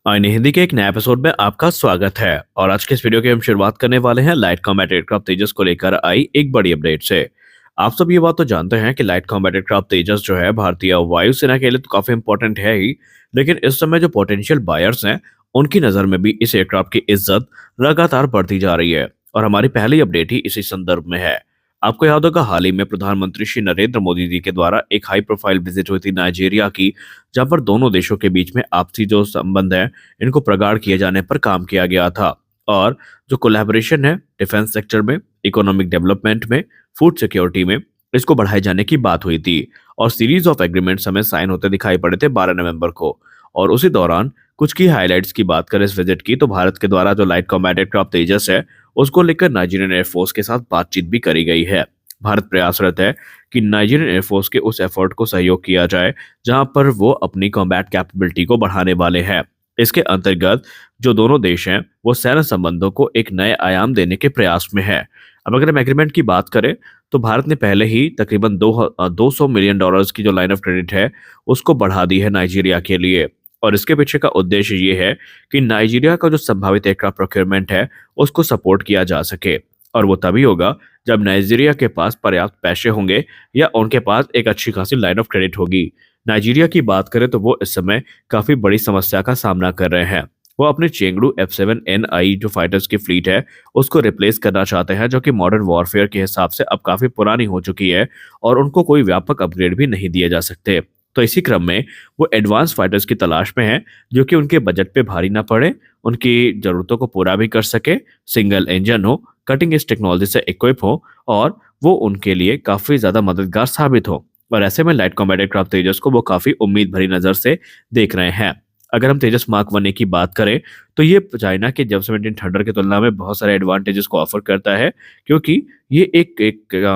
आईने हिंदी के एक नए एपिसोड में आपका स्वागत है। और आज के इस वीडियो की हम शुरुआत करने वाले हैं लाइट कॉम्बैट एयरक्राफ्ट तेजस को लेकर आई एक बड़ी अपडेट से। आप सब ये बात तो जानते हैं कि लाइट कॉम्बैट एयरक्राफ्ट तेजस जो है भारतीय वायुसेना के लिए तो काफी इंपॉर्टेंट है ही, लेकिन इस समय जो पोटेंशियल बायर्स हैं उनकी नजर में भी इस एयरक्राफ्ट की इज्जत लगातार बढ़ती जा रही है। और हमारी पहली अपडेट ही इसी संदर्भ में है। आपको याद होगा हाल ही में प्रधानमंत्री श्री नरेंद्र मोदी जी के द्वारा एक हाई प्रोफाइल विजिट हुई थी नाइजीरिया की, जहां पर दोनों देशों के बीच में आपसी जो संबंध है इनको प्रगाढ़ किए जाने पर काम किया गया था। और जो कोलैबोरेशन है डिफेंस सेक्टर में, इकोनॉमिक डेवलपमेंट में, फूड सिक्योरिटी में, इसको बढ़ाए जाने की बात हुई थी। और सीरीज ऑफ एग्रीमेंट्स हमें साइन होते दिखाई पड़े थे 12 नवंबर को। और उसी दौरान कुछ की हाइलाइट्स की बात करें इस विजिट की, तो भारत के द्वारा जो लाइट कॉम्बैट एयरक्राफ्ट तेजस है उसको लेकर नाइजीरियन एयरफोर्स के साथ बातचीत भी करी गई है। भारत प्रयासरत है कि नाइजीरियन एयरफोर्स के उस एफर्ट को सहयोग किया जाए जहां पर वो अपनी कॉम्बैट कैपेबिलिटी को बढ़ाने वाले हैं। इसके अंतर्गत जो दोनों देश हैं वो सैन्य संबंधों को एक नए आयाम देने के प्रयास में है। अब अगर हम एग्रीमेंट की बात करें तो भारत ने पहले ही तकरीबन 200 मिलियन डॉलर्स की जो लाइन ऑफ क्रेडिट है उसको बढ़ा दी है नाइजीरिया के लिए। और इसके पीछे का उद्देश्य ये है कि नाइजीरिया का जो संभावित एयरक्राफ्ट प्रोक्योरमेंट है उसको सपोर्ट किया जा सके। और वो तभी होगा जब नाइजीरिया के पास पर्याप्त पैसे होंगे या उनके पास एक अच्छी खासी लाइन ऑफ क्रेडिट होगी। नाइजीरिया की बात करें तो वो इस समय काफी बड़ी समस्या का सामना कर रहे हैं। वो अपने चेंगडू F7NI जो फाइटर्स की फ्लीट है उसको रिप्लेस करना चाहते हैं, जो कि मॉडर्न वॉरफेयर के हिसाब से अब काफी पुरानी हो चुकी है और उनको कोई व्यापक अपग्रेड भी नहीं दिए जा सकते। तो इसी क्रम में वो एडवांस फाइटर्स की तलाश में है जो कि उनके बजट पे भारी ना पड़े, उनकी जरूरतों को पूरा भी कर सके, सिंगल इंजन हो, कटिंग एज टेक्नोलॉजी से इक्विप हो और वो उनके लिए काफी ज्यादा मददगार साबित हो। और ऐसे में लाइट कॉम्बैट एयरक्राफ्ट तेजस को वो काफी उम्मीद भरी नजर से देख रहे हैं। अगर हम तेजस मार्क 1 की बात करें तो ये चाइना के जेव 17 थंडर की तुलना में बहुत सारे एडवांटेजेस को ऑफर करता है, क्योंकि ये एक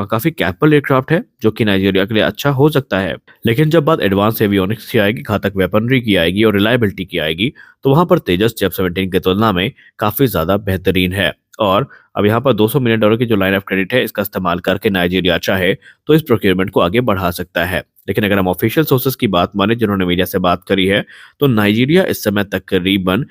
काफी कैपेबल एयरक्राफ्ट है जो कि नाइजीरिया के लिए अच्छा हो सकता है। लेकिन जब बात एडवांस एवियोनिक्स की आएगी, घातक वेपनरी की आएगी और रिलायबिलिटी की आएगी, तो वहां पर तेजस जेव 17 की तुलना में काफी ज्यादा बेहतरीन है। और अब यहाँ पर 200 मिलियन डॉलर की जो लाइन ऑफ क्रेडिट है इसका इस्तेमाल करके नाइजीरिया चाहे तो इस प्रोक्योरमेंट को आगे बढ़ा सकता है। लेकिन अगर हम ऑफिशियल सोर्सेज की बात माने जिन्होंने मीडिया से बात करी है, तो नाइजीरिया इस समय तकरीबन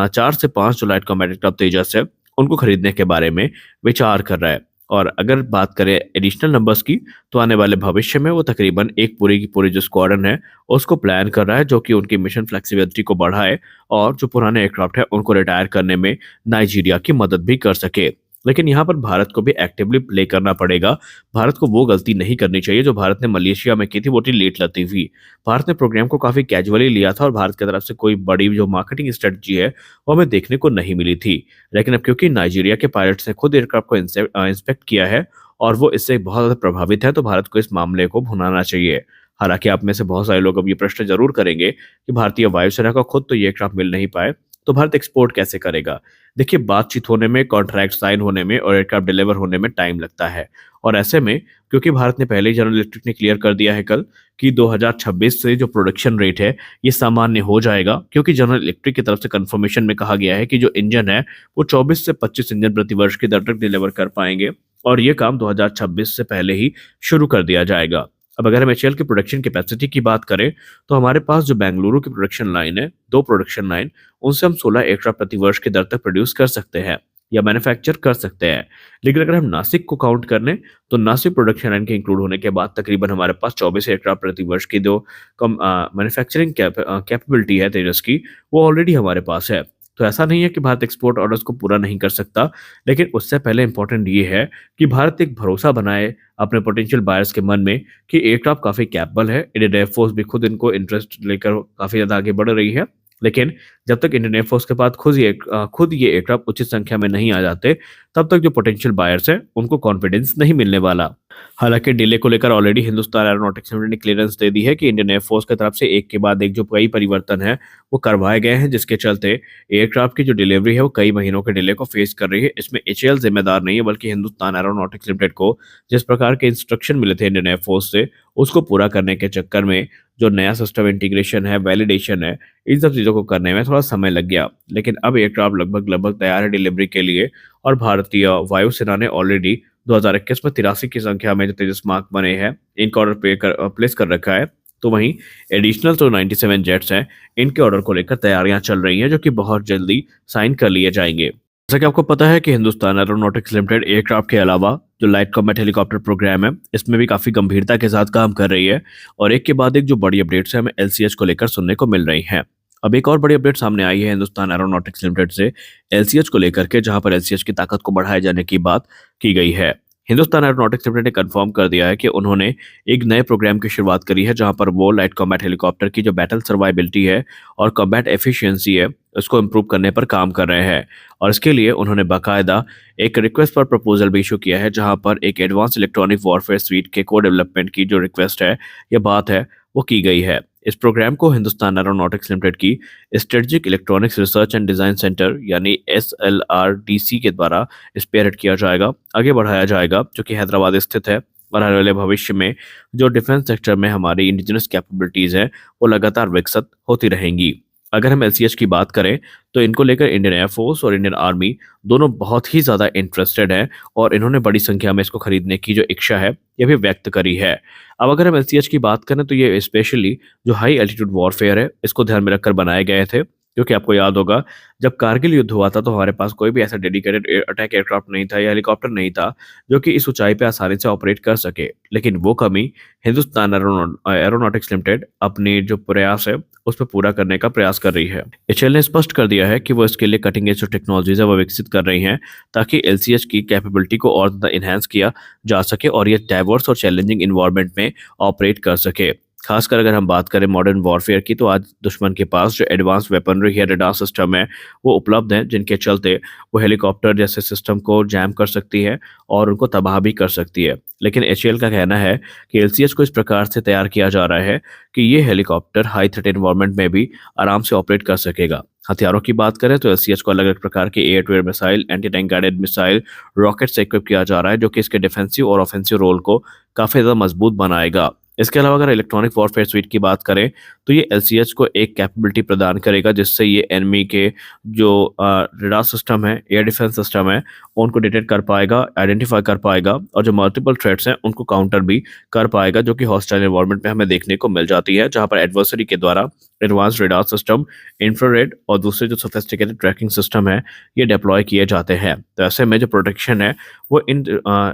4 से 5 जो लाइट कॉम्बैट एयरक्राफ्ट तेजस है उनको खरीदने के बारे में विचार कर रहा है। और अगर बात करें एडिशनल नंबर्स की, तो आने वाले भविष्य में वो तकरीबन एक पूरी की पूरी जो स्क्वाड्रन है उसको प्लान कर रहा है, जो कि उनकी मिशन फ्लेक्सिबिलिटी को बढ़ाए और जो पुराने एयरक्राफ्ट है उनको रिटायर करने में नाइजीरिया की मदद भी कर सके। लेकिन यहाँ पर भारत को भी एक्टिवली प्ले करना पड़ेगा। भारत को वो गलती नहीं करनी चाहिए जो भारत ने मलेशिया में की थी, वो थी लेट लतीफी। भारत ने प्रोग्राम को काफी कैजुअली लिया था और भारत की तरफ से कोई बड़ी जो मार्केटिंग स्ट्रेटजी है वो हमें देखने को नहीं मिली थी। लेकिन अब क्योंकि नाइजीरिया के पायलट्स ने खुद एयरक्राफ्ट को इंस्पेक्ट किया है और वो इससे बहुत ज्यादा प्रभावित है, तो भारत को इस मामले को भुनाना चाहिए। हालांकि आप में से बहुत सारे लोग अब ये प्रश्न जरूर करेंगे कि भारतीय वायुसेना को खुद तो ये एयरक्राफ्ट मिल नहीं पाए, तो भारत एक्सपोर्ट कैसे करेगा। देखिए, बातचीत होने में, कॉन्ट्रैक्ट साइन होने में और एयरक्राफ्ट डिलीवर होने में टाइम लगता है। और ऐसे में क्योंकि भारत ने पहले ही जनरल इलेक्ट्रिक ने क्लियर कर दिया है कल कि 2026 से जो प्रोडक्शन रेट है ये सामान्य हो जाएगा, क्योंकि जनरल इलेक्ट्रिक की तरफ से कंफर्मेशन में कहा गया है कि जो इंजन है वो 24 से 25 इंजन प्रति वर्ष की दर तक डिलीवर कर पाएंगे और ये काम 2026 से पहले ही शुरू कर दिया जाएगा। अब अगर हम एचएएल की प्रोडक्शन कैपेसिटी की बात करें तो हमारे पास जो बेंगलुरु की प्रोडक्शन लाइन है, 2 प्रोडक्शन लाइन, उनसे हम 16 एयरक्राफ्ट प्रति वर्ष की दर तक प्रोड्यूस कर सकते हैं या मैन्युफैक्चर कर सकते हैं। लेकिन अगर हम नासिक को काउंट कर लें तो नासिक प्रोडक्शन लाइन के इंक्लूड होने के बाद तकरीबन हमारे पास 24 एयरक्राफ्ट प्रति वर्ष की जो कम मैन्युफैक्चरिंग कैपेबिलिटी है तेजस की, वो ऑलरेडी हमारे पास है। तो ऐसा नहीं है कि भारत एक्सपोर्ट ऑर्डर्स को पूरा नहीं कर सकता, लेकिन उससे पहले इंपॉर्टेंट ये है कि भारत एक भरोसा बनाए अपने पोटेंशियल बायर्स के मन में कि एयरक्राफ्ट काफी कैपेबल है। इंडियन एयरफोर्स भी खुद इनको इंटरेस्ट लेकर काफी ज्यादा आगे बढ़ रही है। लेकिन जब तक इंडियन एयरफोर्स के पास खुद ये एयरक्राफ्ट उचित संख्या में नहीं आ जाते, तब तक जो पोटेंशियल बायर्स हैं उनको कॉन्फिडेंस नहीं मिलने वाला। हालांकि डिले को लेकर ऑलरेडी हिंदुस्तान एरोनॉटिक्स लिमिटेड ने क्लियरेंस दे दी है कि इंडियन एयरफोर्स की तरफ से एक के बाद एक जो कई परिवर्तन है वो करवाए गए हैं, जिसके चलते एयरक्राफ्ट की जो डिलीवरी है वो कई महीनों के डिले को फेस कर रही है। इसमें एचएएल जिम्मेदार नहीं है, बल्कि हिंदुस्तान एरोनॉटिक्स लिमिटेड को जिस प्रकार के इंस्ट्रक्शन मिले थे इंडियन एयरफोर्स से उसको पूरा करने के चक्कर में जो नया सिस्टम इंटीग्रेशन है, वैलिडेशन है, इन सब चीज़ों को करने में थोड़ा समय लग गया। लेकिन अब एयरक्राफ्ट लगभग लगभग तैयार है डिलीवरी के लिए और भारतीय वायुसेना ने ऑलरेडी 2021 में 83 की संख्या में जो तेजस मार्क बने हैं इनका ऑर्डर प्लेस कर रखा है। तो वहीं एडिशनल जो 97 जेट्स हैं, इनके ऑर्डर को लेकर तैयारियां चल रही हैं, जो कि बहुत जल्दी साइन कर लिए जाएंगे। जैसा कि आपको पता है कि हिंदुस्तान एरोनॉटिक्स लिमिटेड एयरक्राफ्ट के अलावा जो लाइट कॉम्बैट हेलीकॉप्टर प्रोग्राम है, इसमें भी काफ़ी गंभीरता के साथ काम कर रही है और एक के बाद एक जो बड़ी अपडेट्स है हमें एलसीएच को लेकर सुनने को मिल रही हैं। अब एक और बड़ी अपडेट सामने आई है हिंदुस्तान एरोनॉटिक्स लिमिटेड से एलसीएच को लेकर के, जहां पर एलसीएच की ताकत को बढ़ाए जाने की बात की गई है। हिंदुस्तान एरोनॉटिक्स लिमिटेड ने कंफर्म कर दिया है कि उन्होंने एक नए प्रोग्राम की शुरुआत करी है, जहां पर वो लाइट कॉम्बैट हेलीकॉप्टर की जो बैटल सर्वाइबिलिटी है और कॉम्बैट एफिशिएंसी है, उसको इम्प्रूव करने पर काम कर रहे हैं। और इसके लिए उन्होंने बाकायदा एक रिक्वेस्ट पर प्रपोजल भी इशू किया है, जहां पर एक एडवांस इलेक्ट्रॉनिक वॉरफेयर स्वीट के को डेवलपमेंट की जो रिक्वेस्ट है या बात है वो की गई है। इस प्रोग्राम को हिंदुस्तान एरोनॉटिक्स लिमिटेड की strategic electronics research and design centre यानी SLRDC के द्वारा स्पेयरहेड किया जाएगा, आगे बढ़ाया जाएगा, जो कि हैदराबाद स्थित है। और आने वाले भविष्य में जो डिफेंस सेक्टर में हमारी इंडिजिनस कैपेबिलिटीज हैं वो लगातार विकसित होती रहेंगी। अगर हम एलसीएच की बात करें तो इनको लेकर इंडियन एयरफोर्स और इंडियन आर्मी दोनों बहुत ही ज़्यादा इंटरेस्टेड हैं और इन्होंने बड़ी संख्या में इसको खरीदने की जो इच्छा है ये भी व्यक्त करी है। अब अगर हम एलसीएच की बात करें तो ये स्पेशली जो हाई एल्टीट्यूड वॉरफेयर है इसको ध्यान में रखकर बनाए गए थे, क्योंकि आपको याद होगा जब कारगिल युद्ध हुआ था तो हमारे पास कोई भी ऐसा डेडिकेटेड अटैक एयरक्राफ्ट नहीं था या हेलीकॉप्टर नहीं था जो कि इस ऊंचाई पे आसानी से ऑपरेट कर सके। लेकिन वो कमी हिंदुस्तान एरोनॉटिक्स लिमिटेड अपनी जो प्रयास है उस पर पूरा करने का प्रयास कर रही है। एचएएल ने स्पष्ट कर दिया है कि वो इसके लिए कटिंग एज जो टेक्नोलॉजीज है वो विकसित कर रही हैं, ताकि एलसीएच की कैपेबिलिटी को और ज़्यादा इन्हांस किया जा सके और ये डाइवर्स और चैलेंजिंग इन्वायरमेंट में ऑपरेट कर सके। खासकर अगर हम बात करें मॉडर्न वॉरफेयर की, तो आज दुश्मन के पास जो एडवांस वेपनरी या रडार सिस्टम है वो उपलब्ध हैं, जिनके चलते वो हेलीकॉप्टर जैसे सिस्टम को जैम कर सकती है और उनको तबाह भी कर सकती है। लेकिन एचएएल का कहना है कि एलसीएच को इस प्रकार से तैयार किया जा रहा है कि ये हेलीकॉप्टर हाई थ्रेट एनवायरनमेंट में भी आराम से ऑपरेट कर सकेगा। हथियारों की बात करें तो एलसीएच को अलग अलग प्रकार के air to air missile, anti tank guided missile, rocket से इक्विप किया जा रहा है, जो कि इसके डिफेंसिव और ऑफेंसिव रोल को काफी ज्यादा मजबूत बनाएगा। इसके अलावा अगर इलेक्ट्रॉनिक वॉरफेयर स्वीट की बात करें तो ये एलसीएच को एक कैपेबिलिटी प्रदान करेगा, जिससे ये एनिमी के जो रडार सिस्टम है, एयर डिफेंस सिस्टम है, उनको डिटेक्ट कर पाएगा, आइडेंटिफाई कर पाएगा और जो मल्टीपल थ्रेट्स हैं उनको काउंटर भी कर पाएगा, जो कि हॉस्टाइल एनवायरनमेंट में हमें देखने को मिल जाती है, जहां पर एडवर्सरी के द्वारा एडवांस रडार सिस्टम, इंफ्रारेड और दूसरे जो सोफिस्टिकेटेड ट्रैकिंग सिस्टम है ये डिप्लॉय किए जाते हैं। तो ऐसे में जो प्रोटेक्शन है वो इन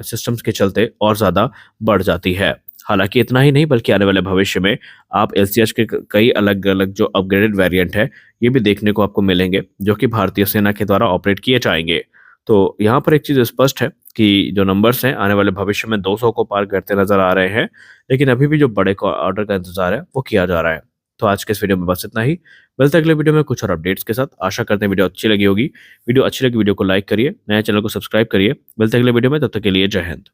सिस्टम्स के चलते और ज़्यादा बढ़ जाती है। हालांकि इतना ही नहीं, बल्कि आने वाले भविष्य में आप एलसीएच के कई अलग अलग जो अपग्रेडेड वेरिएंट है ये भी देखने को आपको मिलेंगे, जो कि भारतीय सेना के द्वारा ऑपरेट किए जाएंगे। तो यहाँ पर एक चीज़ स्पष्ट है कि जो नंबर्स हैं आने वाले भविष्य में 200 को पार करते नजर आ रहे हैं, लेकिन अभी भी जो बड़े ऑर्डर का इंतजार है वो किया जा रहा है। तो आज के इस वीडियो में बस इतना ही। मिलते हैं अगले वीडियो में कुछ और अपडेट्स के साथ। आशा करते हैं वीडियो अच्छी लगी होगी। वीडियो अच्छी लगी वीडियो को लाइक करिए, नए चैनल को सब्सक्राइब करिए। मिलते हैं अगले वीडियो में, तब तक के लिए जय हिंद।